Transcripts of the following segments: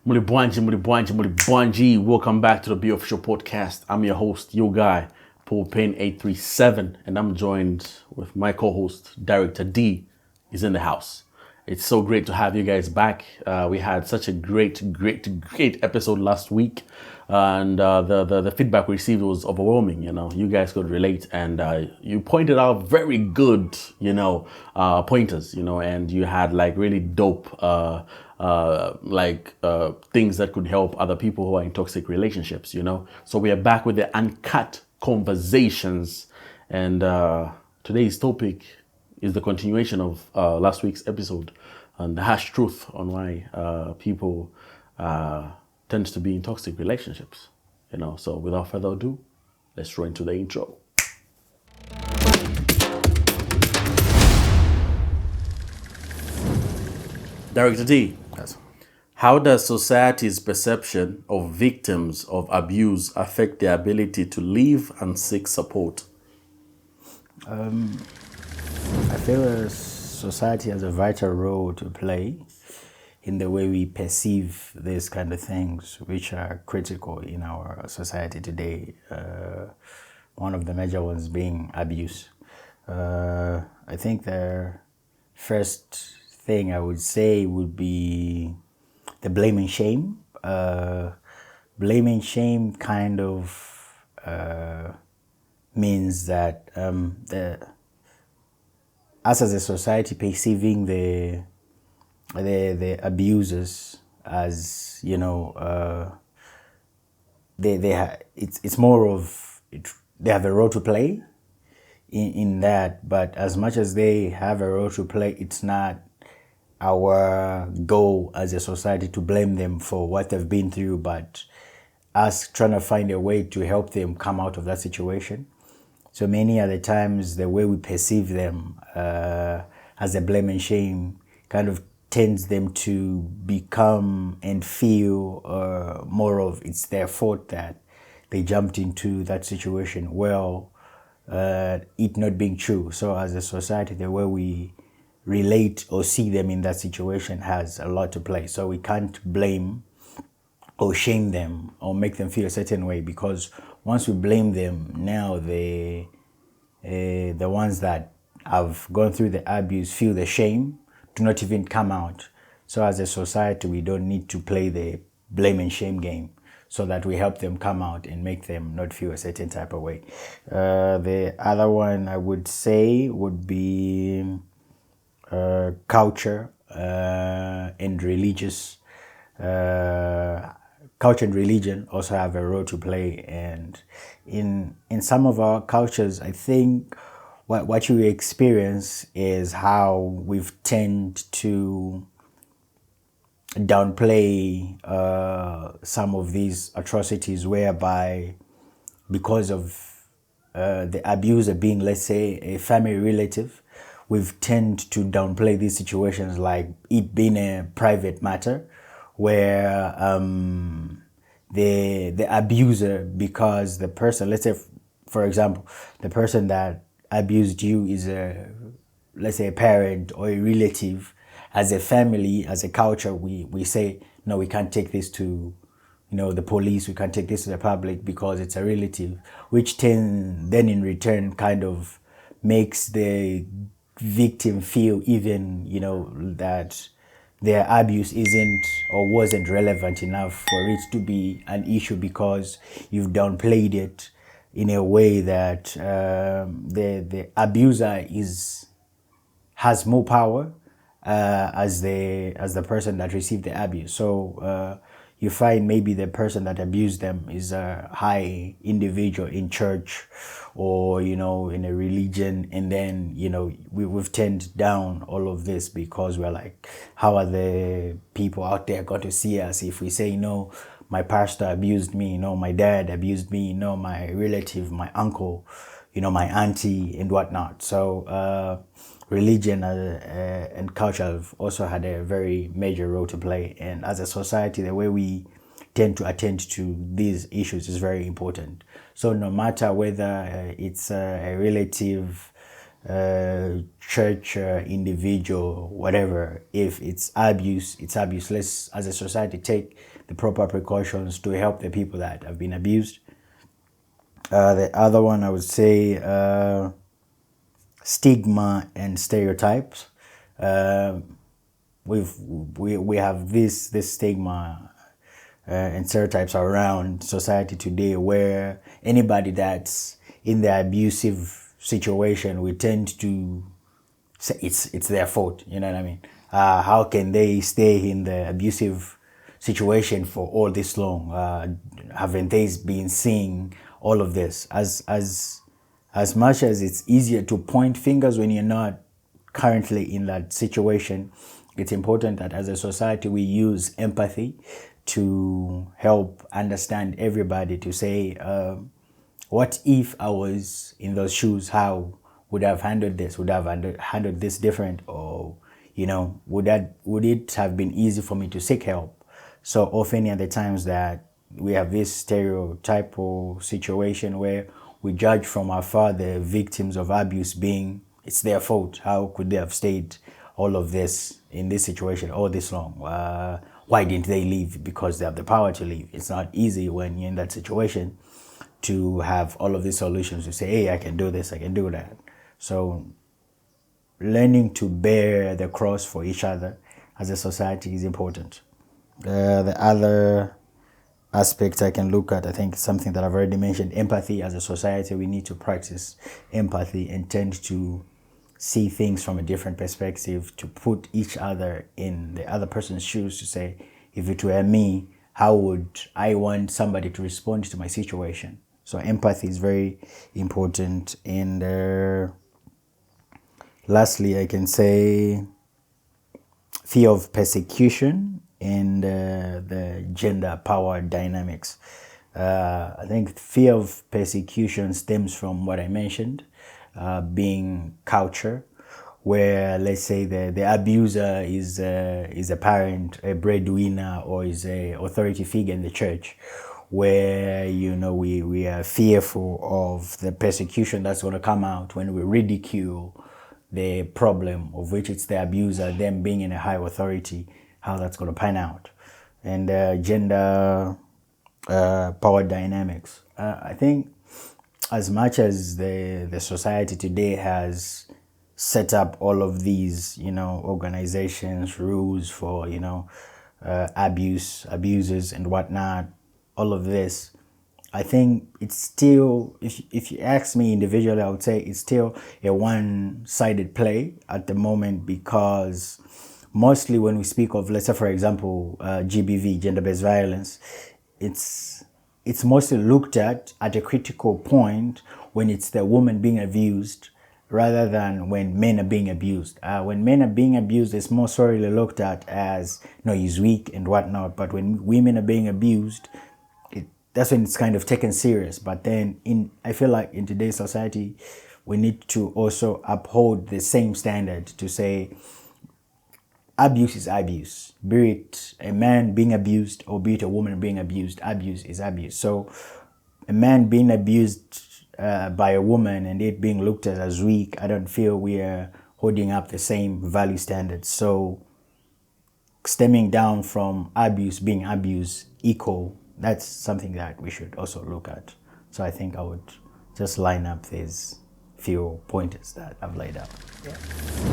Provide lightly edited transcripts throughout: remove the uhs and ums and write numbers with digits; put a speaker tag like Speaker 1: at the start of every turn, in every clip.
Speaker 1: Mulibwanji. Welcome back to the BeOfficial podcast. I'm your host, your guy, Paul Payne 837, and I'm joined with my co-host, Director D, is in the house. It's so great to have you guys back. We had such a great episode last week, and the feedback we received was overwhelming. You guys could relate, and you pointed out very good, pointers. And you had like really dope, things that could help other people who are in toxic relationships. So we are back with the uncut conversations, and today's topic is the continuation of last week's episode and the harsh truth on why people tend to be in toxic relationships. So without further ado, let's roll into the intro. Director D,
Speaker 2: Yes.
Speaker 1: how does society's perception of victims of abuse affect their ability to live and seek support?
Speaker 2: I feel society has a vital role to play in the way we perceive these kind of things, which are critical in our society today. One of the major ones being abuse. I think the first thing I would say would be the blame and shame. Blame and shame kind of means that us as a society perceiving the abusers as it's more of they have a role to play in that, but as much as they have a role to play, it's not our goal as a society to blame them for what they've been through, but us trying to find a way to help them come out of that situation. So many other times, the way we perceive them as a blame and shame kind of tends them to become and feel more of it's their fault that they jumped into that situation. It not being true. So as a society, the way we relate or see them in that situation has a lot to play. So we can't blame or shame them or make them feel a certain way, because once we blame them, now the ones that have gone through the abuse feel the shame to not even come out. So as a society, we don't need to play the blame and shame game, so that we help them come out and make them not feel a certain type of way. The other one I would say would be culture and religious. Culture and religion also have a role to play, and in some of our cultures, I think what you experience is how we've tend to downplay some of these atrocities, whereby because of the abuser being, let's say, a family relative, we've tend to downplay these situations, like it being a private matter, where the abuser, because the person, let's say, for example, the person that abused you is let's say a parent or a relative. As a family, as a culture, we say, no, we can't take this to the police, we can't take this to the public because it's a relative, which then in return kind of makes the victim feel even that their abuse isn't or wasn't relevant enough for it to be an issue, because you've downplayed it in a way that the abuser has more power as the person that received the abuse. So you find maybe the person that abused them is a high individual in church or in a religion, and then we've turned down all of this because we're like, how are the people out there going to see us if we say, my pastor abused me, my dad abused me, my relative, my uncle, my auntie and whatnot. So religion and culture have also had a very major role to play. And as a society, the way we tend to attend to these issues is very important. So no matter whether it's a relative church, individual, whatever. If it's abuse, it's abuse. Let's, as a society, take the proper precautions to help the people that have been abused. The other one, I would say, stigma and stereotypes. We have this stigma and stereotypes around society today, where anybody that's in the abusive situation, we tend to say it's their fault. You know what I mean? How can they stay in the abusive situation for all this long? Haven't they been seeing all of this? As much as it's easier to point fingers when you're not currently in that situation, it's important that as a society we use empathy to help understand everybody, to say, what if I was in those shoes? How would I have handled this? Would I have handled this different? Or, would it have been easy for me to seek help? So often at the times that we have this stereotypal situation where we judge from afar the victims of abuse being, it's their fault. How could they have stayed all of this in this situation all this long? Why didn't they leave? Because they have the power to leave. It's not easy when you're in that situation to have all of these solutions to say, hey, I can do this, I can do that. So learning to bear the cross for each other as a society is important. The other aspect I can look at, I think something that I've already mentioned, empathy. As a society, we need to practice empathy and tend to see things from a different perspective, to put each other in the other person's shoes, to say, if it were me, how would I want somebody to respond to my situation? So empathy is very important. And lastly, I can say fear of persecution and the gender power dynamics. I think fear of persecution stems from what I mentioned, being culture, where, let's say, the abuser is a parent, a breadwinner, or is a authority figure in the church, where we are fearful of the persecution that's going to come out when we ridicule the problem, of which it's the abuser, them being in a high authority, how that's going to pan out. And gender power dynamics. I think as much as the society today has set up all of these, organizations, rules for, abusers and whatnot, all of this, I think it's still, if you ask me individually, I would say it's still a one-sided play at the moment, because mostly when we speak of, let's say, for example, GBV, gender-based violence, it's mostly looked at a critical point when it's the woman being abused, rather than when men are being abused. When men are being abused, it's more sorely looked at as, he's weak and whatnot. But when women are being abused, that's when it's kind of taken serious. But then I feel like in today's society, we need to also uphold the same standard to say abuse is abuse. Be it a man being abused or be it a woman being abused, abuse is abuse. So a man being abused by a woman and it being looked at as weak, I don't feel we are holding up the same value standards. So stemming down from abuse being abuse equal, that's something that we should also look at. So I think I would just line up these few pointers that I've laid out. Yeah.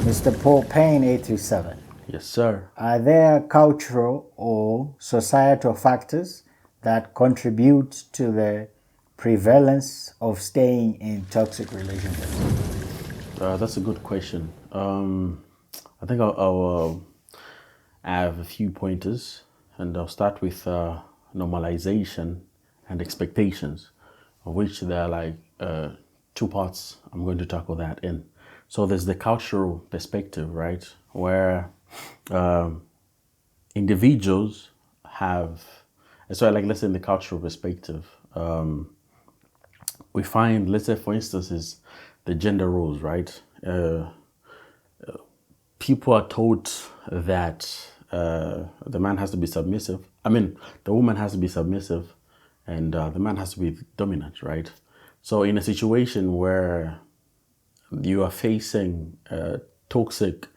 Speaker 2: Mr. Paul Payne, 837.
Speaker 1: Yes, sir.
Speaker 2: Are there cultural or societal factors that contribute to the prevalence of staying in toxic relationships?
Speaker 1: That's a good question. I think I'll have a few pointers, and I'll start with normalization and expectations, of which there are like two parts I'm going to tackle that in. So there's the cultural perspective, right, where individuals have, so like, let's say in the cultural perspective, we find, let's say for instance, is the gender roles, right? People are taught that the man has to be submissive. The woman has to be submissive, and the man has to be dominant, right? So in a situation where you are facing toxic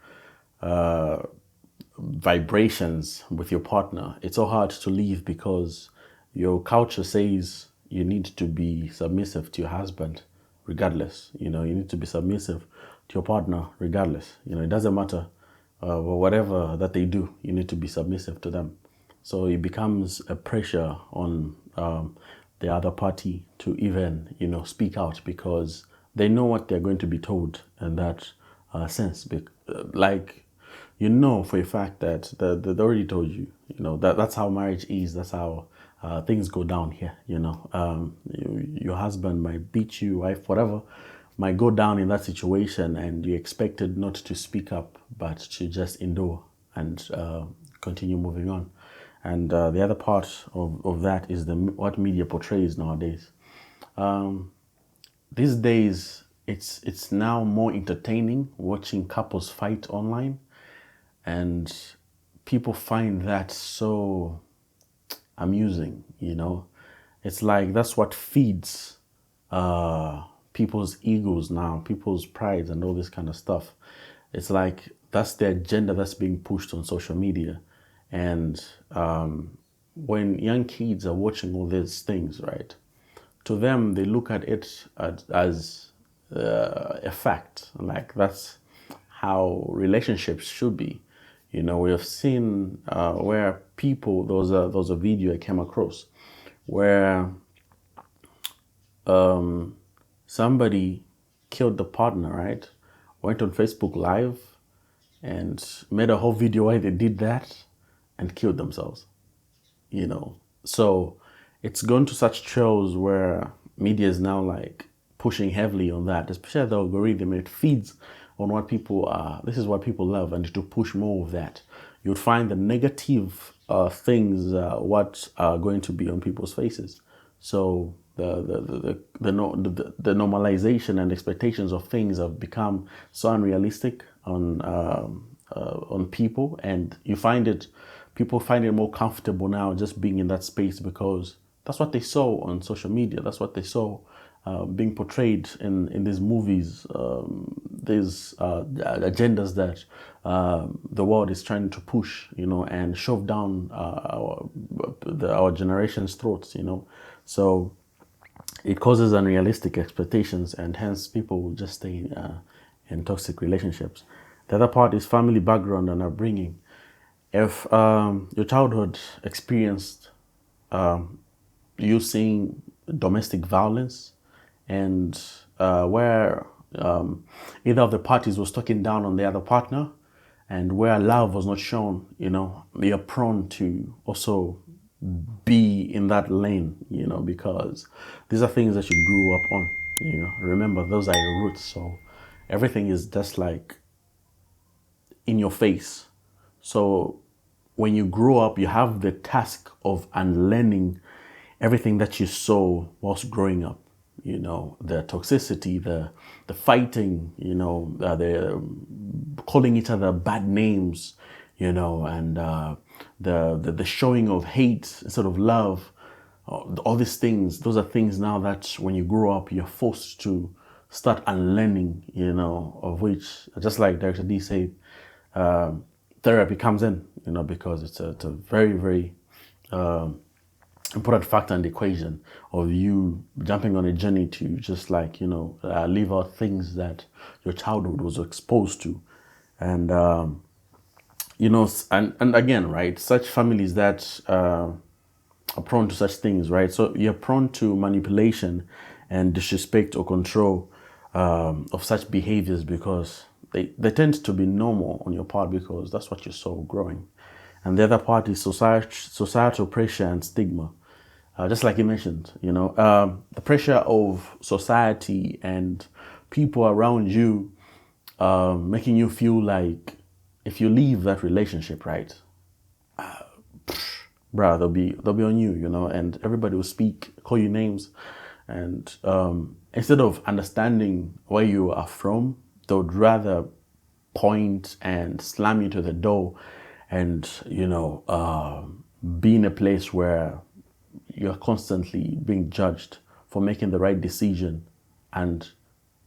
Speaker 1: vibrations with your partner, it's so hard to leave because your culture says you need to be submissive to your husband regardless. You know, you need to be submissive to your partner regardless. You know, it doesn't matter whatever that they do, you need to be submissive to them. So it becomes a pressure on the other party to even, you know, speak out because they know what they're going to be told in that sense. Like, you know for a fact that they already told you, you know, that's how marriage is. That's how things go down here, you know. Your husband might beat you, wife, whatever, might go down in that situation and you're expected not to speak up, but to just endure and continue moving on. And the other part of that is what media portrays nowadays. These days, it's now more entertaining watching couples fight online, and people find that so amusing. You know, it's like that's what feeds people's egos now, people's pride, and all this kind of stuff. It's like that's the agenda that's being pushed on social media, and when young kids are watching all these things, right? To them, they look at it as a fact. Like that's how relationships should be. You know, we have seen where people, there was a video I came across where somebody killed the partner, right? Went on Facebook Live and made a whole video why they did that and killed themselves. You know, so it's gone to such trails where media is now like pushing heavily on that, especially the algorithm. It feeds on what people are. This is what people love, and to push more of that, you'd find the negative things what are going to be on people's faces. So the normalization and expectations of things have become so unrealistic on people, and people find it more comfortable now just being in that space because that's what they saw on social media. That's what they saw being portrayed in these movies, these agendas that the world is trying to push, you know, and shove down our generation's throats, you know. So it causes unrealistic expectations, and hence people will just stay in toxic relationships. The other part is family background and upbringing. If your childhood experienced you seeing domestic violence, and where either of the parties was talking down on the other partner, and where love was not shown, you know, you're prone to also be in that lane, you know, because these are things that you grew up on, you know. Remember, those are your roots. So everything is just like in your face. So when you grow up, you have the task of unlearning everything that you saw whilst growing up. You know, the toxicity, the fighting, you know, the calling each other bad names, you know, and the showing of hate instead of love. All these things, those are things now that when you grow up, you're forced to start unlearning, you know, of which, just like Director D said, therapy comes in, you know, because it's a very, very important factor in the equation of you jumping on a journey to just like, you know, leave out things that your childhood was exposed to. And, you know, and again, right, such families that are prone to such things, right? So you're prone to manipulation and disrespect or control of such behaviors because they tend to be normal on your part because that's what you saw growing. And the other part is societal pressure and stigma. Just like you mentioned, you know, the pressure of society and people around you making you feel like if you leave that relationship, right, bruh, they'll be on you, you know, and everybody will call you names, and instead of understanding where you are from, they would rather point and slam you to the door, and you know, be in a place where you're constantly being judged for making the right decision and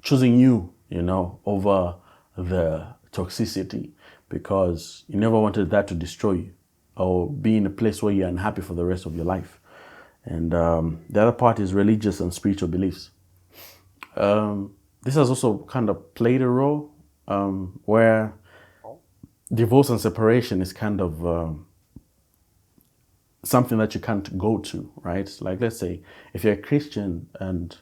Speaker 1: choosing you over the toxicity, because you never wanted that to destroy you or be in a place where you're unhappy for the rest of your life. And the other part is religious and spiritual beliefs. This has also kind of played a role where divorce and separation is kind of something that you can't go to, right? Like, let's say if you're a Christian and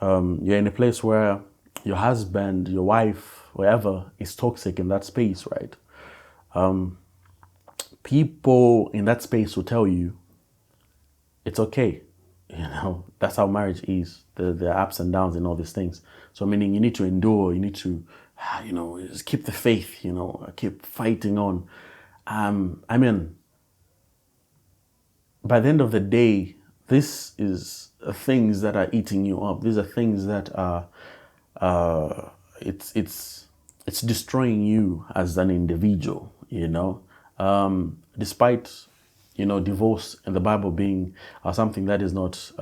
Speaker 1: you're in a place where your husband, your wife, whoever is toxic in that space, right? People in that space will tell you it's okay. That's how marriage is. The ups and downs and all these things. So meaning you need to endure, you need to, just keep the faith, keep fighting on. I mean, by the end of the day, this is things that are eating you up. These are things that are, it's destroying you as an individual, despite, divorce in the Bible being something that is not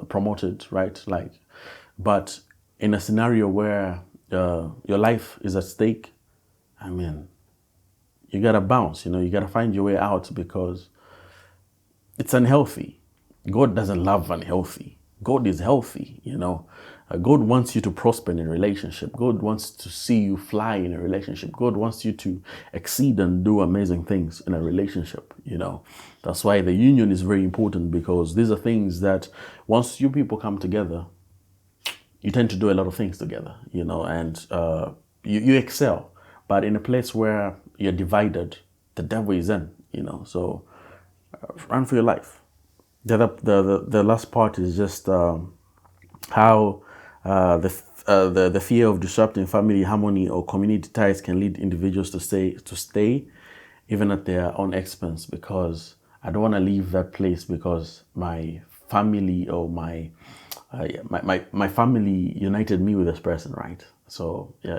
Speaker 1: promoted, right? But in a scenario where your life is at stake, I mean, you gotta bounce, you gotta find your way out, because it's unhealthy. God doesn't love unhealthy. God is healthy, God wants you to prosper in a relationship. God wants to see you fly in a relationship. God wants you to exceed and do amazing things in a relationship, That's why the union is very important, because these are things that once you people come together, you tend to do a lot of things together, and you excel. But in a place where you're divided, the devil is in, so run for your life. The last part is just how the fear of disrupting family harmony or community ties can lead individuals to stay even at their own expense, because I don't want to leave that place because my family or my family united me with this person, right? So yeah,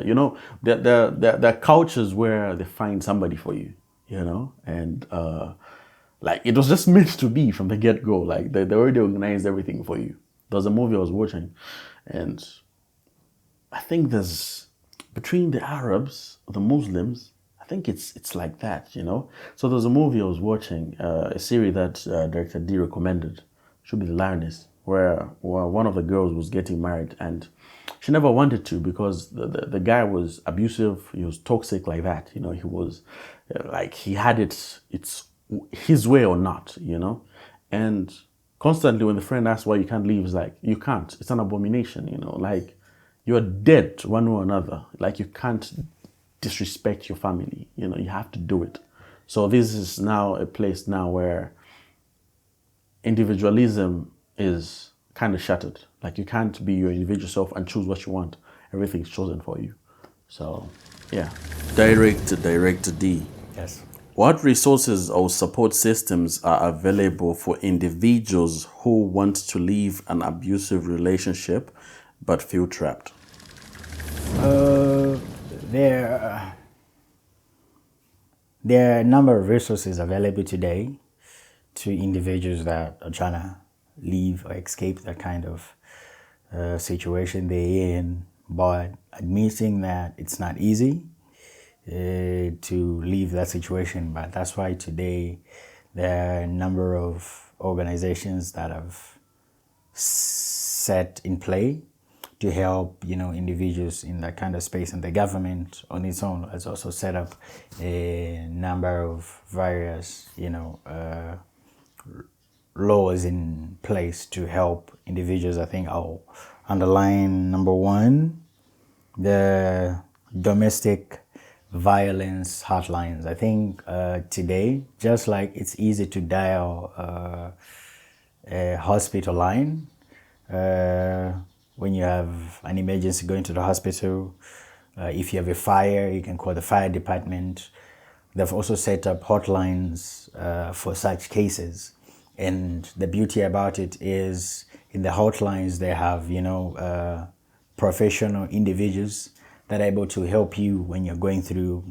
Speaker 1: there are cultures where they find somebody for you, and like it was just meant to be from the get-go. Like they already organized everything for you. There was a movie I was watching, and I think there's between the Arabs, the Muslims, I think it's like that, So there's a movie I was watching, a series that Director D recommended, should be The Lioness, where one of the girls was getting married, and she never wanted to, because the guy was abusive, he was toxic like that, he was like he had it's his way or not, and constantly when the friend asks why you can't leave, it's like, you can't, it's an abomination, like you're dead one way or another, like you can't disrespect your family, you have to do it. So this is now a place now where individualism is kind of shattered. Like you can't be your individual self and choose what you want. Everything's chosen for you. So yeah. Director D.
Speaker 2: Yes.
Speaker 1: What resources or support systems are available for individuals who want to leave an abusive relationship but feel trapped?
Speaker 2: There are a number of resources available today to individuals that are trying to leave or escape that kind of situation they're in, but admitting that it's not easy to leave that situation. But that's why today there are a number of organizations that have set in play to help individuals in that kind of space, and the government on its own has also set up a number of various laws in place to help individuals. I think I'll underline number one, the domestic violence hotlines. I think today, just like it's easy to dial a hospital line when you have an emergency going to the hospital. If you have a fire, you can call the fire department. They've also set up hotlines for such cases. And the beauty about it is in the hotlines, they have, professional individuals that are able to help you when you're going through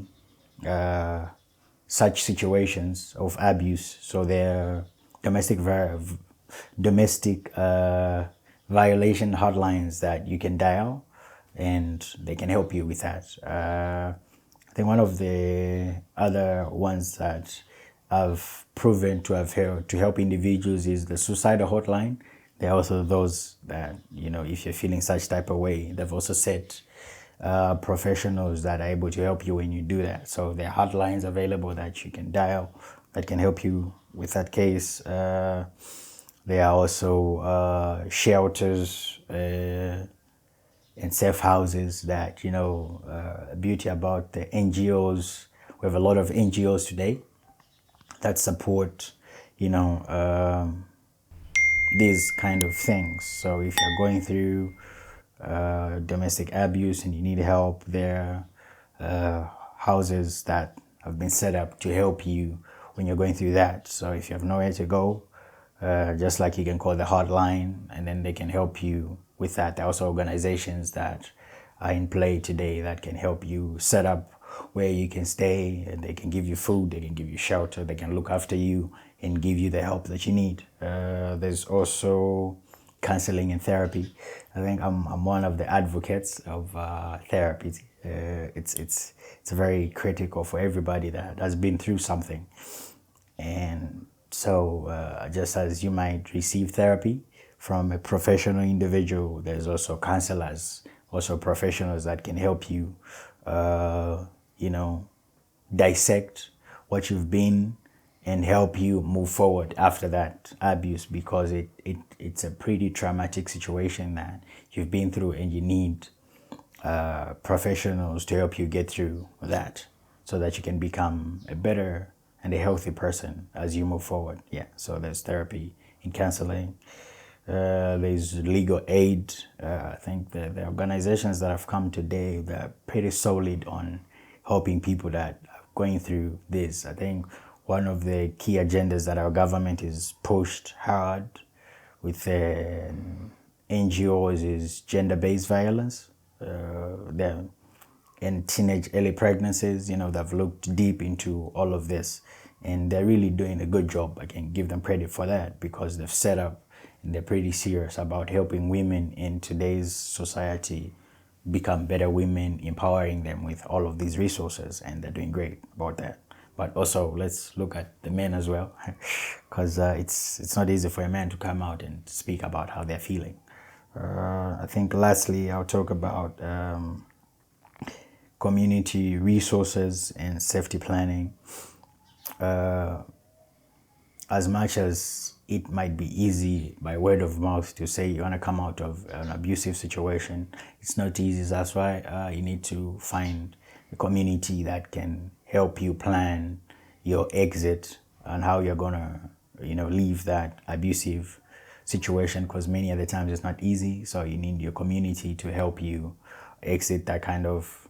Speaker 2: such situations of abuse. So there are domestic violation hotlines that you can dial. and they can help you with that. I think one of the other ones that I've proven to have helped to help individuals is the suicidal hotline. There are also those that, if you're feeling such type of way, they've also set professionals that are able to help you when you do that. So there are hotlines available that you can dial that can help you with that case. There are also shelters and safe houses that, beauty about the NGOs. We have a lot of NGOs today that support, you know, these kind of things. So if you're going through domestic abuse and you need help, there are houses that have been set up to help you when you're going through that. So if you have nowhere to go, just like you can call the hotline and then they can help you with that. There are also organizations that are in play today that can help you set up where you can stay, and they can give you food, they can give you shelter, they can look after you and give you the help that you need. There's also counseling and therapy. I think I'm one of the advocates of therapy. It's very critical for everybody that has been through something. And so just as you might receive therapy from a professional individual, there's also counselors, also professionals that can help you, dissect what you've been and help you move forward after that abuse, because it's a pretty traumatic situation that you've been through, and you need professionals to help you get through that so that you can become a better and a healthy person as you move forward. Yeah, so there's therapy and counseling. There's legal aid. I think the organizations that have come today, they're pretty solid on helping people that are going through this. I think one of the key agendas that our government is pushed hard with the NGOs is gender-based violence. And teenage early pregnancies, they've looked deep into all of this, and they're really doing a good job. I can give them credit for that, because they've set up and they're pretty serious about helping women in today's society become better women, empowering them with all of these resources, and they're doing great about that. But also, let's look at the men as well, because it's not easy for a man to come out and speak about how they're feeling. I think lastly, I'll talk about community resources and safety planning. As much as it might be easy by word of mouth to say you want to come out of an abusive situation, it's not easy. That's why you need to find a community that can help you plan your exit and how you're gonna, leave that abusive situation, because many of the times it's not easy. So you need your community to help you exit that kind of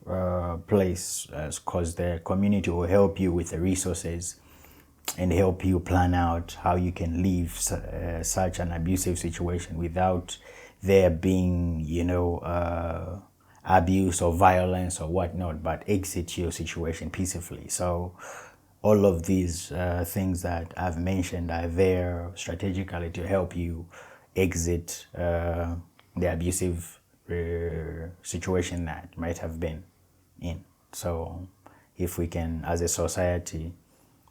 Speaker 2: place, because the community will help you with the resources and help you plan out how you can leave such an abusive situation without there being, abuse or violence or whatnot, but exit your situation peacefully. So all of these things that I've mentioned are there strategically to help you exit the abusive situation that might have been in. So if we can, as a society,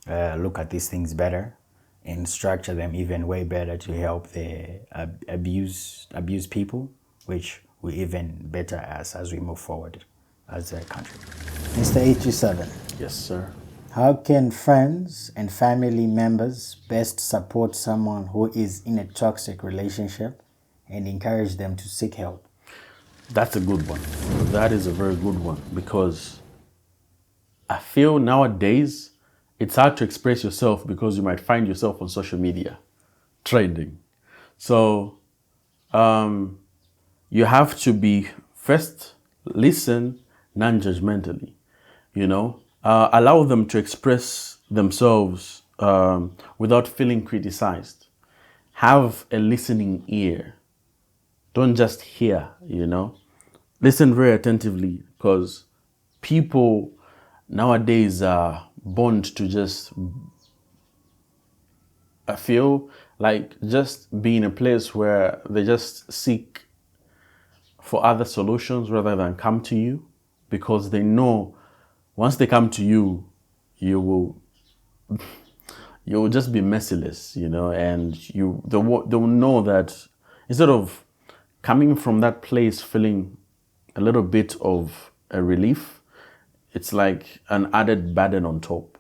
Speaker 2: look at these things better and structure them even way better to help the abused people, which we even better as we move forward as a country. Mr. 827.
Speaker 1: Yes, sir.
Speaker 2: How can friends and family members best support someone who is in a toxic relationship and encourage them to seek help?
Speaker 1: That's a good one. That is a very good one, because I feel nowadays it's hard to express yourself because you might find yourself on social media trending. So you have to be first, listen non-judgmentally, allow them to express themselves without feeling criticized. Have a listening ear. Don't just hear, Listen very attentively, because people nowadays are born to just, I feel like, just be in a place where they just seek for other solutions rather than come to you, because they know once they come to you, you will just be merciless, and they'll know that instead of coming from that place feeling a little bit of a relief, it's like an added burden on top,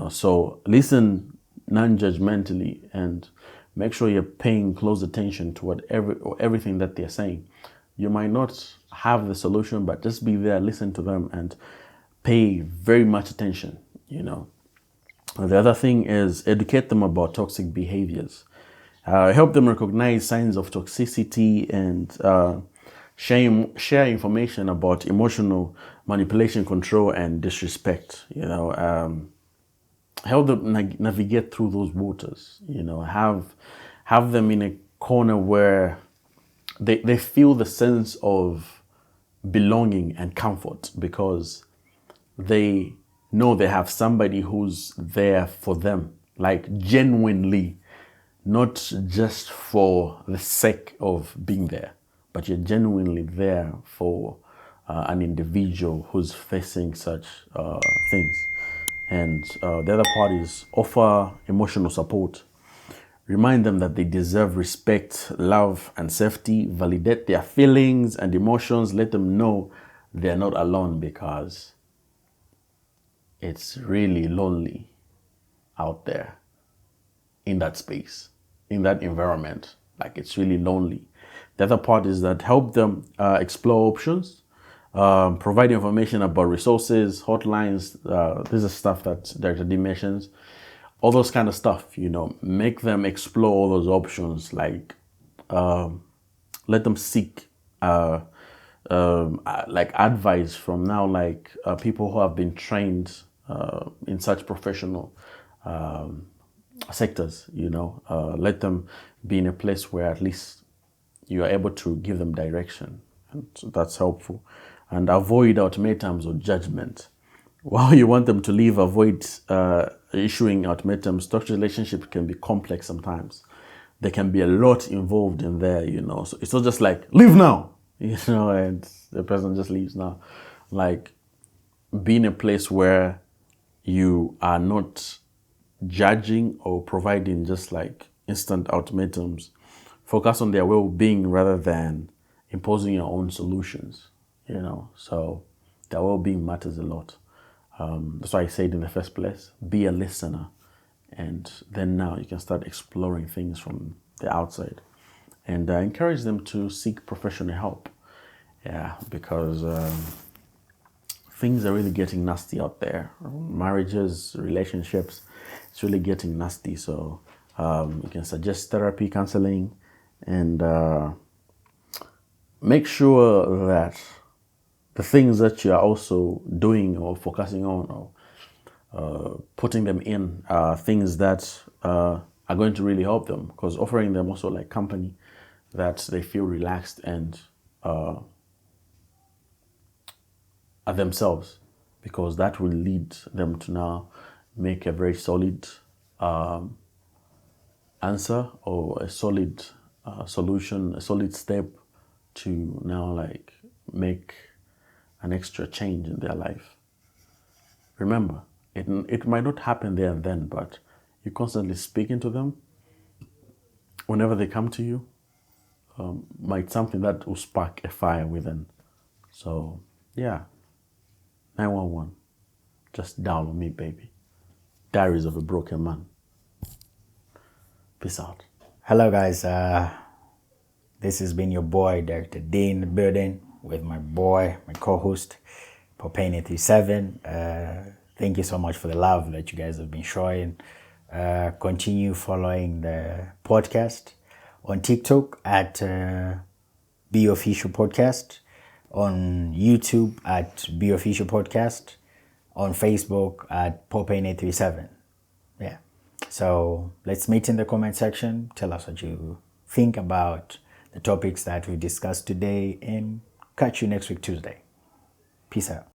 Speaker 1: So listen non-judgmentally and make sure you're paying close attention to everything that they're saying. You might not have the solution, but just be there, listen to them, and pay very much attention, The other thing is educate them about toxic behaviors. Help them recognize signs of toxicity and share information about emotional manipulation, control, and disrespect. Help them navigate through those waters. Have them in a corner where they feel the sense of belonging and comfort, because they know they have somebody who's there for them, like genuinely, not just for the sake of being there, but you're genuinely there for an individual who's facing such things. And the other part is offer emotional support. Remind them that they deserve respect, love, and safety. Validate their feelings and emotions. Let them know they're not alone, because it's really lonely out there in that space, in that environment. Like, it's really lonely. The other part is that help them explore options, provide information about resources, hotlines. This is stuff that Dr. D mentions. All those kind of stuff, make them explore all those options. Like, let them seek like advice from people who have been trained in such professional sectors. Let them be in a place where at least you are able to give them direction, and so that's helpful. And avoid ultimatums or judgment. While you want them to leave, avoid issuing ultimatums. Toxic relationships can be complex sometimes. There can be a lot involved in there, So it's not just like, leave now, and the person just leaves now. Like, be in a place where you are not judging or providing just like instant ultimatums. Focus on their well-being rather than imposing your own solutions, So their well-being matters a lot. That's why I said in the first place, be a listener. And then now you can start exploring things from the outside. And encourage them to seek professional help. Yeah, because things are really getting nasty out there. Marriages, relationships, it's really getting nasty. So you can suggest therapy, counseling, and make sure that the things that you are also doing or focusing on or putting them in are things that are going to really help them, because offering them also like company that they feel relaxed and are themselves, because that will lead them to now make a very solid answer or a solid solution, a solid step to now like make an extra change in their life. Remember, it might not happen there and then, but you constantly speaking to them whenever they come to you might something that will spark a fire within. So yeah, 911, just dial on me, baby. Diaries of a Broken Man. Peace out.
Speaker 2: Hello, guys. This has been your boy, Dr. D, in the building with my boy, my co-host, Popane837. Thank you so much for the love that you guys have been showing. Continue following the podcast on TikTok at BeOfficial Podcast, on YouTube at BeOfficial Podcast, on Facebook at Popane837. Yeah. So let's meet in the comment section. Tell us what you think about the topics that we discussed today, and catch you next week, Tuesday. Peace out.